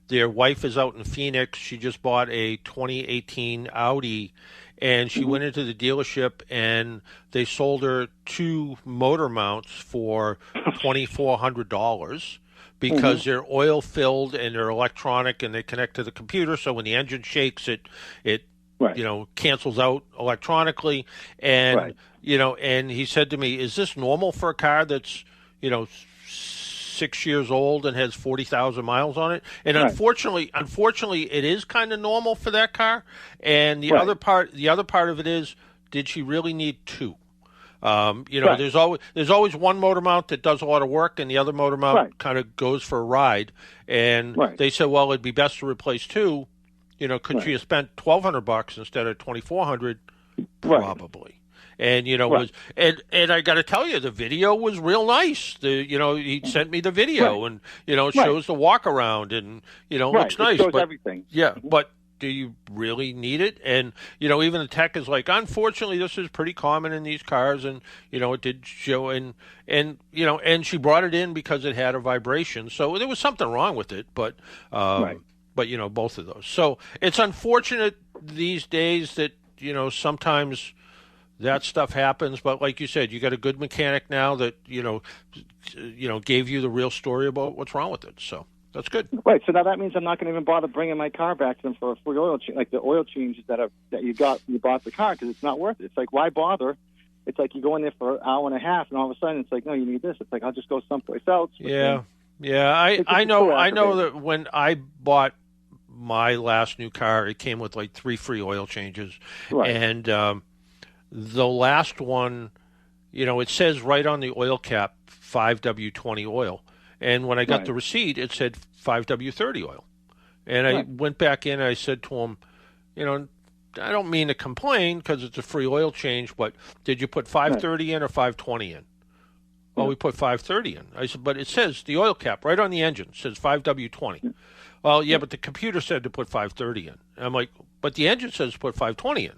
Their wife is out in Phoenix. She just bought a 2018 Audi, and she went into the dealership, and they sold her two motor mounts for $2,400 because they're oil filled and they're electronic and they connect to the computer. So when the engine shakes, it cancels out electronically. And and he said to me, "Is this normal for a car that's 6 years old and has 40,000 miles on it?" And unfortunately, it is kind of normal for that car. And the other part of it is, did she really need two? There's always one motor mount that does a lot of work, and the other motor mount kind of goes for a ride. And they said, well, it'd be best to replace two. Could she have spent $1,200 instead of $2,400? Probably. And was and I got to tell you, the video was real nice. He sent me the video, and it shows the walk around, and looks nice. It shows everything. Yeah, but do you really need it? And even the tech is like, unfortunately, this is pretty common in these cars, and it did show, and she brought it in because it had a vibration, so there was something wrong with it, but both of those. So it's unfortunate these days that sometimes that stuff happens, but like you said, you got a good mechanic now that gave you the real story about what's wrong with it. So that's good. Right. So now that means I'm not going to even bother bringing my car back to them for a free oil change, like the oil changes that you bought the car, because it's not worth it. It's like, why bother? It's like you go in there for an hour and a half, and all of a sudden it's like, no, you need this. It's like, I'll just go someplace else. Yeah. I know that when I bought my last new car, it came with like 3 free oil changes, and the last one, it says right on the oil cap 5W20 oil. And when I got the receipt, it said 5W30 oil. And I went back in and I said to him, I don't mean to complain because it's a free oil change, but did you put 530 in or 520 in? Well, we put 530 in. I said, but it says the oil cap right on the engine says 5W20. Well, yeah, but the computer said to put 530 in. And I'm like, but the engine says to put 520 in.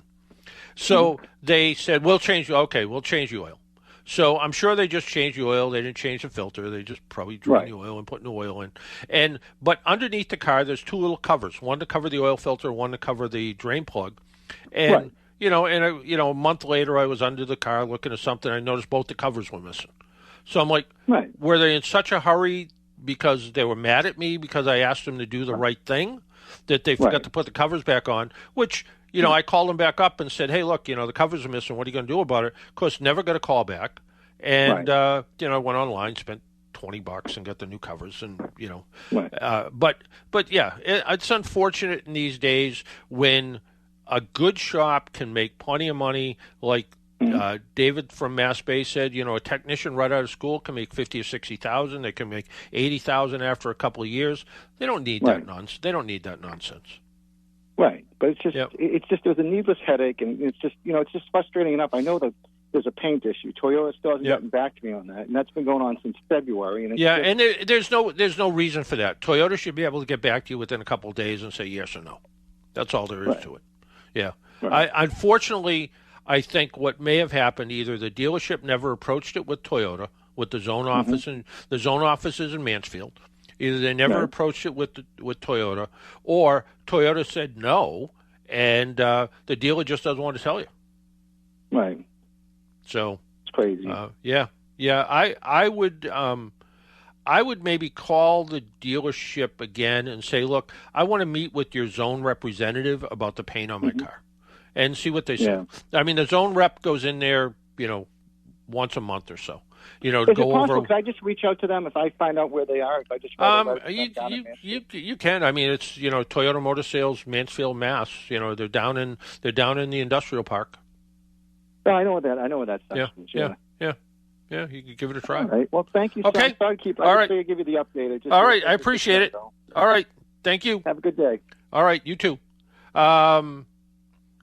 So they said, we'll change the oil. So I'm sure they just changed the oil. They didn't change the filter. They just probably drained the oil and put new oil in. But underneath the car, there's two little covers, one to cover the oil filter, one to cover the drain plug. And, a month later, I was under the car looking at something. I noticed both the covers were missing. So I'm like, were they in such a hurry because they were mad at me because I asked them to do the right thing that they forgot to put the covers back on, which, I called them back up and said, hey, look, the covers are missing. What are you going to do about it? Of course, never got a call back. And, I went online, spent $20 and got the new covers and, but yeah, it's unfortunate in these days when a good shop can make plenty of money like David from Mass Bay said, a technician right out of school can make $50,000 or $60,000. They can make $80,000 after a couple of years. They don't need that nonsense. They don't need that nonsense. Right, but it's just there's a needless headache, and it's just frustrating enough. I know that there's a paint issue. Toyota still hasn't gotten back to me on that, and that's been going on since February. And there's no reason for that. Toyota should be able to get back to you within a couple of days and say yes or no. That's all there is to it. Yeah, unfortunately. I think what may have happened, either the dealership never approached it with Toyota, with the zone office, and the zone office is in Mansfield. Either they never approached it with Toyota, or Toyota said no, and the dealer just doesn't want to tell you. Right. So it's crazy. I would maybe call the dealership again and say, look, I want to meet with your zone representative about the paint on my car. And see what they say. I mean, the zone rep goes in there, once a month or so. To go over. Could I just reach out to them if I find out where they are? If I just you can. I mean, it's Toyota Motor Sales, Mansfield, Mass. They're down in the industrial park. Oh, I know what that stuff is. Yeah. You can give it a try. All right. Well, thank you. Okay. Sorry to keep. I give you the update. All right. I appreciate it. All right. Thank you. Have a good day. All right. You too.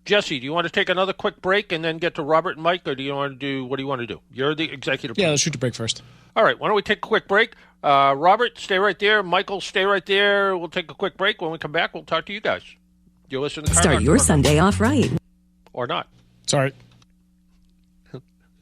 Jesse, do you want to take another quick break and then get to Robert and Mike, or what do you want to do? You're the executive. Yeah, let's shoot the break first. All right, why don't we take a quick break? Robert, stay right there. Michael, stay right there. We'll take a quick break. When we come back, we'll talk to you guys. You're listening to Start your Sunday off right. Or not. Sorry.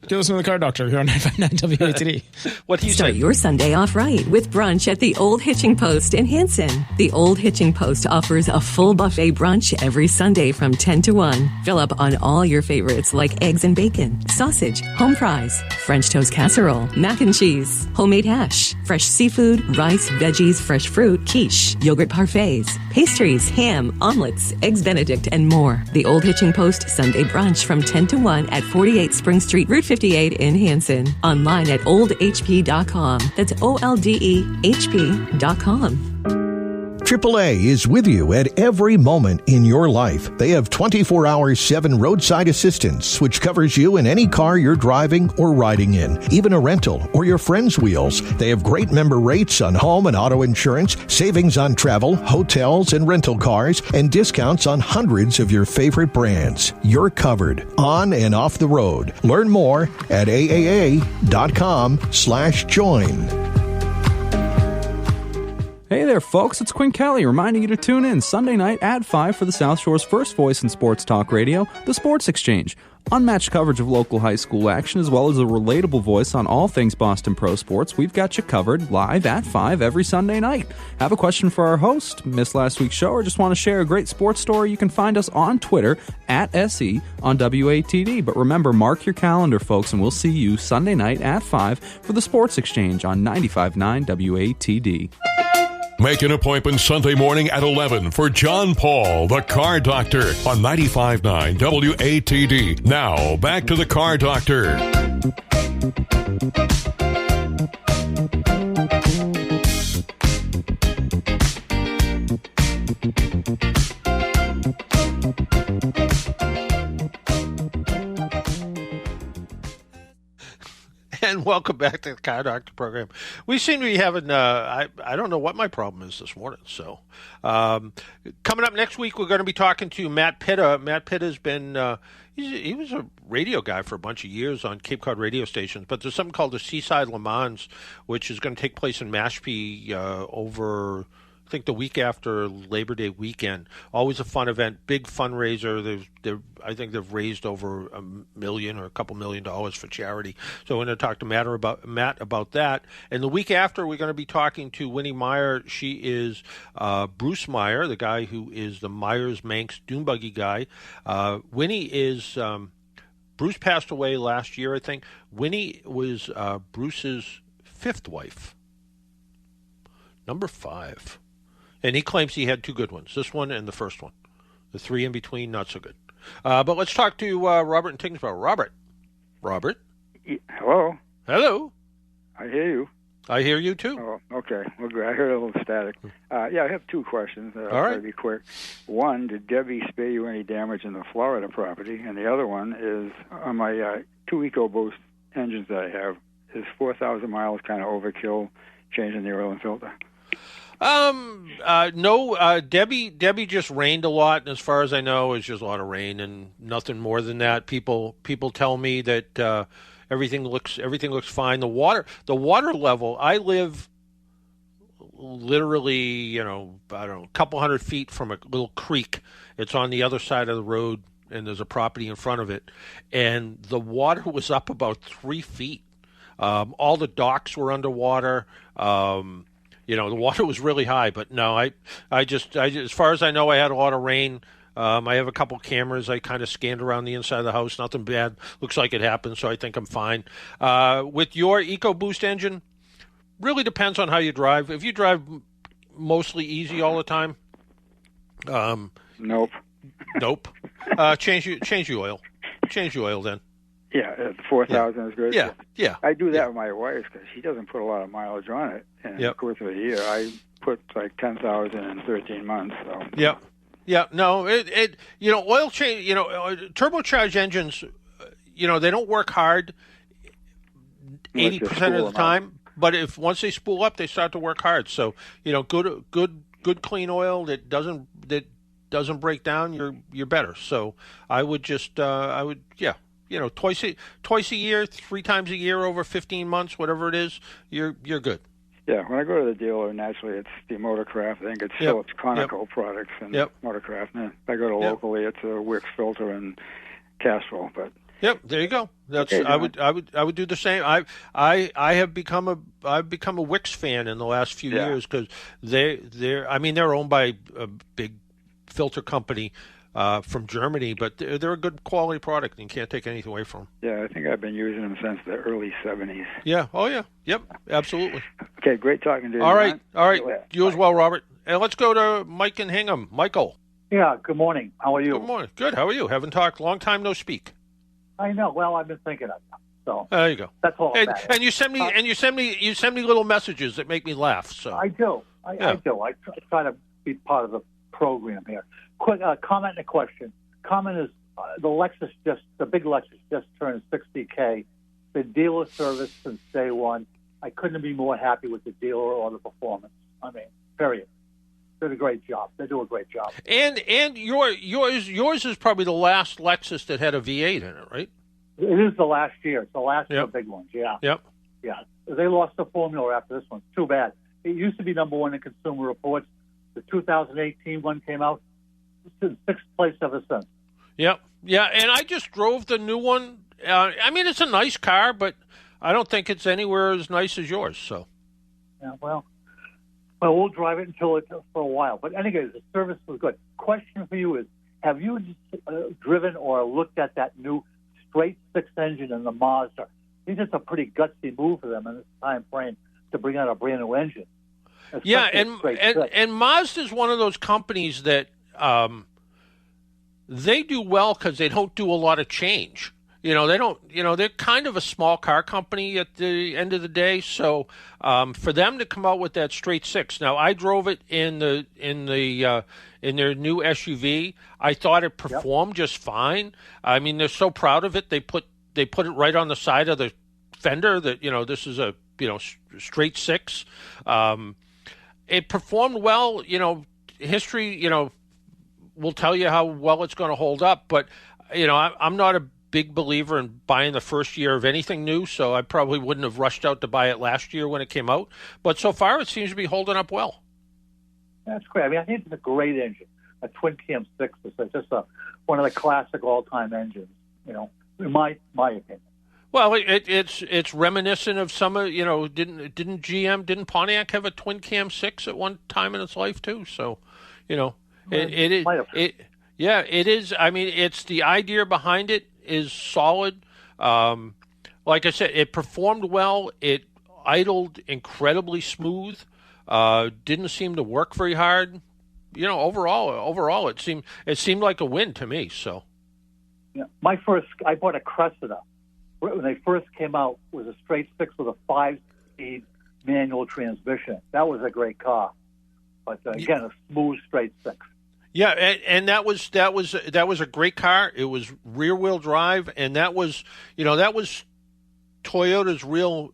You're listening to the Car Doctor here on 959 WATD. What do you Start say? your Sunday off right with brunch at the Old Hitching Post in Hanson. The Old Hitching Post offers a full buffet brunch every Sunday from 10 to 1. Fill up on all your favorites like eggs and bacon, sausage, home fries, French toast casserole, mac and cheese, homemade hash, fresh seafood, rice, veggies, fresh fruit, quiche, yogurt parfaits, pastries, ham, omelets, eggs Benedict, and more. The Old Hitching Post Sunday brunch from 10 to 1 at 48 Spring Street, Route 58 in Hanson. Online at oldhp.com. That's OLDEHP.com. AAA is with you at every moment in your life. They have 24/7 roadside assistance, which covers you in any car you're driving or riding in, even a rental or your friend's wheels. They have great member rates on home and auto insurance, savings on travel, hotels, and rental cars, and discounts on hundreds of your favorite brands. You're covered on and off the road. Learn more at aaa.com/join. Hey there, folks. It's Quinn Kelly reminding you to tune in Sunday night at 5 for the South Shore's first voice in sports talk radio, The Sports Exchange. Unmatched coverage of local high school action as well as a relatable voice on all things Boston pro sports. We've got you covered live at 5 every Sunday night. Have a question for our host, missed last week's show, or just want to share a great sports story? You can find us on Twitter at SE on WATD. But remember, mark your calendar, folks, and we'll see you Sunday night at 5 for The Sports Exchange on 95.9 WATD. Make an appointment Sunday morning at 11 for John Paul, the Car Doctor, on 95.9 WATD. Now, back to the Car Doctor. welcome back to the Car Doctor program. We seem to be having, I don't know what my problem is this morning. So coming up next week, we're going to be talking to Matt Pitta. Matt Pitta's been, he was a radio guy for a bunch of years on Cape Cod radio stations, but there's something called the Seaside Le Mans, which is going to take place in Mashpee over, I think, the week after Labor Day weekend. Always a fun event, big fundraiser. I think they've raised over $1 million or a couple $1 million for charity. So we're going to talk to Matt about that. And the week after, we're going to be talking to Winnie Meyer. She is Bruce Meyer, the guy who is the Myers-Manx dune buggy guy. Winnie is Bruce passed away last year, I think. Winnie was Bruce's fifth wife, number 5. And he claims he had 2 good ones, this one and the first one. The 3 in between, not so good. But let's talk to Robert in Tingsboro. Robert? Hello? Hello. I hear you. I hear you, too. Oh, okay. Well, good. I heard a little static. Yeah, I have 2 questions. All right. I'll be quick. One, did Debbie spare you any damage in the Florida property? And the other one is, on my 2 EcoBoost engines that I have, is 4,000 miles kind of overkill changing the oil and filter? No, Debbie just rained a lot, and as far as I know, it's just a lot of rain and nothing more than that. People tell me that everything looks fine. The water level. I live literally, I don't know, a couple hundred feet from a little creek. It's on the other side of the road, and there's a property in front of it, and the water was up about 3 feet. All the docks were underwater. The water was really high, but no, I just, as far as I know, I had a lot of rain. I have a couple cameras. I kind of scanned around the inside of the house. Nothing bad. Looks like it happened, so I think I'm fine. With your EcoBoost engine, really depends on how you drive. If you drive mostly easy all the time, nope. Change your oil. Change your oil then. Yeah, 4,000 is good. Yeah. I do that with my wife because she doesn't put a lot of mileage on it. And of course, of a year, I put like 10,000 in 13 months. So. Yep. Yeah. No, oil change. Turbocharged engines. They don't work hard 80% of the time. But once they spool up, they start to work hard. So good clean oil that doesn't break down, you're better. So I would just twice a year, 3 times a year over 15 months, whatever it is, you're good. Yeah, when I go to the dealer, naturally it's the Motorcraft. I think it's Phillips Conoco products and Motorcraft. And if I go to locally, it's a Wix filter and Castrol. But there you go. That's okay, I would do the same. I have become a Wix fan in the last few years because they're owned by a big filter company from Germany, but they're a good quality product, and you can't take anything away from them. Yeah, I think I've been using them since the early 70s. Yeah, oh yeah, yep, absolutely. Okay, great talking to you. All right. You as well, Robert. And let's go to Mike in Hingham. Michael. Yeah, good morning. How are you? Good morning. Good, how are you? Haven't talked, long time no speak. I know. Well, I've been thinking of it. So there you go. That's all. And you send me little messages that make me laugh. So I do. I do. I try to be part of the program here. Quick comment and a question. Comment is the big Lexus just turned 60K. The dealer service since day one. I couldn't be more happy with the dealer or the performance. I mean, period. They do a great job. And yours is probably the last Lexus that had a V8 in it, right? It is the last year. It's the last of the big ones. Yeah. Yep. Yeah. They lost the formula after this one. Too bad. It used to be number one in Consumer Reports. The 2018 one came out. It's in 6th place ever since. Yep. Yeah, and I just drove the new one. It's a nice car, but I don't think it's anywhere as nice as yours. So. Yeah. Well, we'll drive it for a while. But anyway, the service was good. Question for you is: have you driven or looked at that new straight 6 engine in the Mazda? I think it's a pretty gutsy move for them in this time frame to bring out a brand new engine. Yeah, and Mazda's one of those companies that they do well because they don't do a lot of change. They're kind of a small car company at the end of the day. So for them to come out with that straight 6, now I drove it in their new SUV. I thought it performed just fine. I mean, they're so proud of it. They put it right on the side of the fender that, this is a, straight 6. It performed well. History, will tell you how well it's going to hold up. But, I'm not a big believer in buying the first year of anything new, so I probably wouldn't have rushed out to buy it last year when it came out. But so far, it seems to be holding up well. That's great. I mean, I think it's a great engine. A twin cam 6 is just one of the classic all-time engines, in my opinion. Well, it's reminiscent of some of, didn't Pontiac have a twin cam 6 at one time in its life too? So, it is. I mean, it's the idea behind it is solid. Like I said, it performed well. It idled incredibly smooth. Didn't seem to work very hard. Overall, it seemed like a win to me. So, yeah, I bought a Cressida. When they first came out, it was a straight 6 with a 5-speed manual transmission. That was a great car, but again, a smooth straight 6. Yeah, and that was a great car. It was rear wheel drive, and that was Toyota's real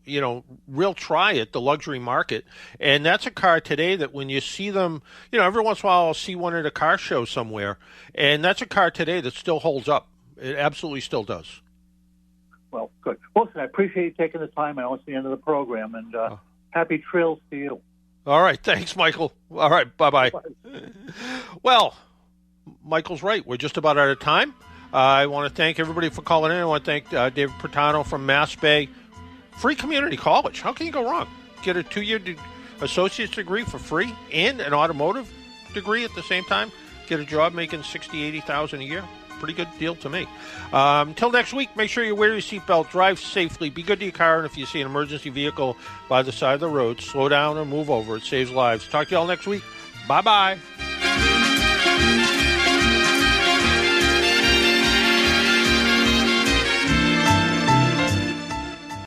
try at the luxury market. And that's a car today that when you see them, every once in a while I'll see one at a car show somewhere, and that's a car today that still holds up. It absolutely still does. Well, good. Well, listen, I appreciate you taking the time. I know it's the end of the program, and happy trails to you. All right. Thanks, Michael. All right. Bye-bye. Well, Michael's right. We're just about out of time. I want to thank everybody for calling in. I want to thank David Pertano from Mass Bay. Free community college. How can you go wrong? Get a 2-year associate's degree for free and an automotive degree at the same time. Get a job making $60,000, $80,000 a year. Pretty good deal to me. Until next week, make sure you wear your seatbelt, drive safely, be good to your car, and if you see an emergency vehicle by the side of the road, slow down or move over. It saves lives. Talk to you all next week. Bye-bye.